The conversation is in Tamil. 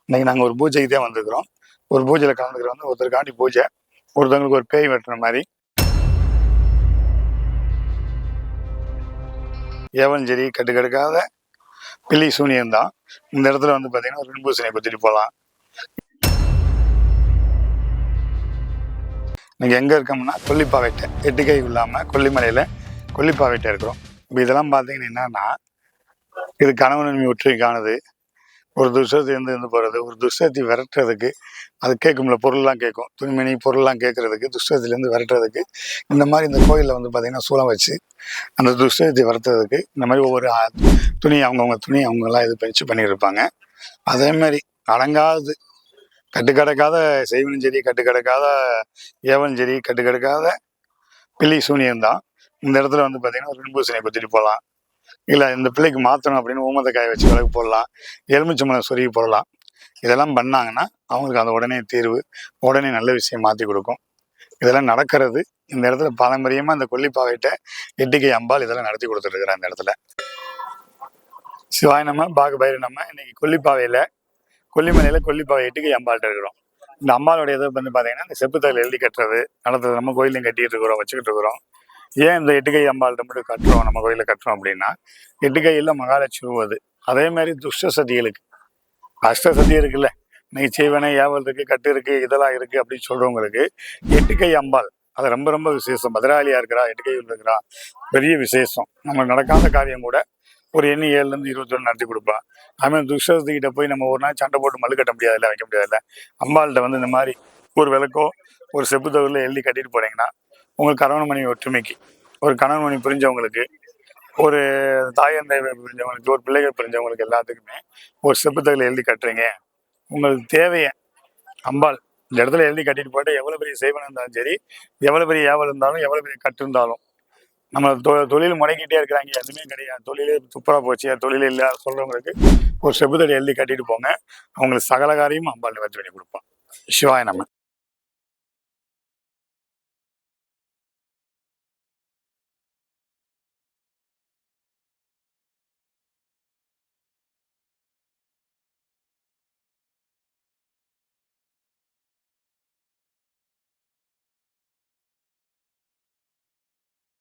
இன்னைக்கு நாங்கள் ஒரு பூஜைக்கு தான் வந்திருக்கிறோம். ஒரு பூஜையில் கலந்துக்கிறோம். வந்து ஒருத்தருக்காண்டி பூஜை, ஒருத்தவங்களுக்கு ஒரு பேய் வெட்டுற மாதிரி. ஏவன் சரி கட்டுக்கடுக்காத பில்லி சூனியம் தான். இந்த இடத்துல வந்து பார்த்தீங்கன்னா ஒரு வெண்பூசணியை குத்திட்டு போகலாம். நீங்கள் எங்கே இருக்கோம்னா கொல்லிப்பாவைட்டை, எட்டுக்கை இல்லாமல் கொல்லிமலையில் கொல்லிப்பாவைட்டை இருக்கிறோம். இப்போ இதெல்லாம் பார்த்தீங்கன்னா என்னன்னா, இது கணவன் மனைவி ஒற்றுமைக்கானது. ஒரு துஷ்டத்தை போகிறது, ஒரு துஷ்டத்தை விரட்டுறதுக்கு. அது கேட்கும்ல, பொருள்லாம் கேட்கும், துணிமணி பொருள்லாம் கேட்கறதுக்கு, துஷ்டத்துலேருந்து விரட்டுறதுக்கு. இந்த மாதிரி இந்த கோயிலில் வந்து பார்த்திங்கன்னா சூளம் வச்சு அந்த துஷ்டத்தை விரட்டுறதுக்கு இந்த மாதிரி ஒவ்வொரு துணி அவங்கவுங்க துணி அவங்கெல்லாம் இது பண்ணியிருப்பாங்க. அதே மாதிரி அடங்காது கட்டுக்கடக்காத செய்வனும் சரி, கட்டுக்கடக்காத ஏவனும் சரி, கட்டுக்கடக்காத பில்லி சூனியம் தான். இந்த இடத்துல வந்து பார்த்திங்கன்னா ஒரு வெண்பூசணியை குத்திட்டு போகலாம். இல்லை இந்த பிள்ளைக்கு மாற்றணும் அப்படின்னு ஊமத்தை காய வச்சு விளக்கு போடலாம், எலுமிச்சம்பழம் சொருகி போடலாம். இதெல்லாம் பண்ணாங்கன்னா அவங்களுக்கு அந்த உடனே தீர்வு, உடனே நல்ல விஷயம் மாற்றி கொடுக்கும். இதெல்லாம் நடக்கிறது இந்த இடத்துல பாரம்பரியமாக இந்த கொல்லிப்பாவைட்ட எட்டுக்கை அம்பாள் இதெல்லாம் நடத்தி கொடுத்துருக்குறேன். இந்த இடத்துல சிவாய நம்ம பாகுபயிறு நம்ம இன்னைக்கு கொல்லிமலையில் கொல்லிப்பாவை எட்டுக்கை அம்பாள்கிட்ட இருக்கிறோம். இந்த அம்பாளுடைய இதை வந்து பார்த்தீங்கன்னா இந்த செப்புத்தகல் எழுதி கட்டுறது நடத்துறது நம்ம கோயிலையும் கட்டிட்டு இருக்கிறோம், வச்சுக்கிட்டு இருக்கிறோம். ஏன் இந்த எட்டுக்கை அம்பாள்கிட்ட மட்டும் கட்டுறோம், நம்ம கோயிலில் கட்டுறோம் அப்படின்னா, எட்டுக்கையில் மகாலட்சுமி வருவது. அதே மாதிரி துஷ்ட சதிகளுக்கு அஷ்ட சதி இருக்குல்ல, இன்னைக்கு செய்வனை ஏவல் இருக்கு, கட்டு இருக்கு, இதெல்லாம் இருக்கு அப்படின்னு சொல்றவங்களுக்கு எட்டுக்கை அம்பாள் அது ரொம்ப ரொம்ப விசேஷம். பத்ராளியா இருக்கிறா, எட்டுக்கையில் இருக்கிறா, பெரிய விசேஷம். நம்ம நடக்காத காரியம் கூட ஒரு எண்ணி 7லேருந்து 21 நடத்தி கொடுப்பா. அதுமாதிரி துஷ்டத்துக்கிட்ட போய் நம்ம ஒரு நாள் சண்டை போட்டு மல்லு கட்ட முடியாதுல்ல, வைக்க முடியாதுல்ல. அம்பாள்கிட்ட வந்து இந்த மாதிரி ஒரு விளக்கோ ஒரு செப்பு தகவலில் எழுதி கட்டிட்டு போறீங்கன்னா உங்களுக்கு கணவன் மனைவி ஒற்றுமைக்கு, ஒரு கணவன் மனைவி புரிஞ்சவங்களுக்கு, ஒரு தாயந்தை புரிஞ்சவங்களுக்கு, ஒரு பிள்ளைகள் புரிஞ்சவங்களுக்கு எல்லாத்துக்குமே ஒரு செப்புத்தகவல் எழுதி கட்டுறீங்க. உங்களுக்கு தேவையை அம்பாள் இந்த இடத்துல எழுதி கட்டிட்டு போயிட்டு எவ்வளோ பெரிய செய்வனம் இருந்தாலும் சரி, எவ்வளோ பெரிய ஏவல் இருந்தாலும், எவ்வளோ பெரிய கட்டு இருந்தாலும், நம்ம தொழில் முடக்கிட்டே இருக்கிறாங்க, எதுவுமே கிடையாது, தொழிலே துப்புரா போச்சு, தொழிலே இல்லை சொல்றவங்களுக்கு ஒரு செப்புத்தடி எழுதி கட்டிட்டு போங்க. அவங்களுக்கு சகல காரியமும் அம்பாள் நிவர்த்தி பண்ணி கொடுப்பான். சிவாய நம்ம.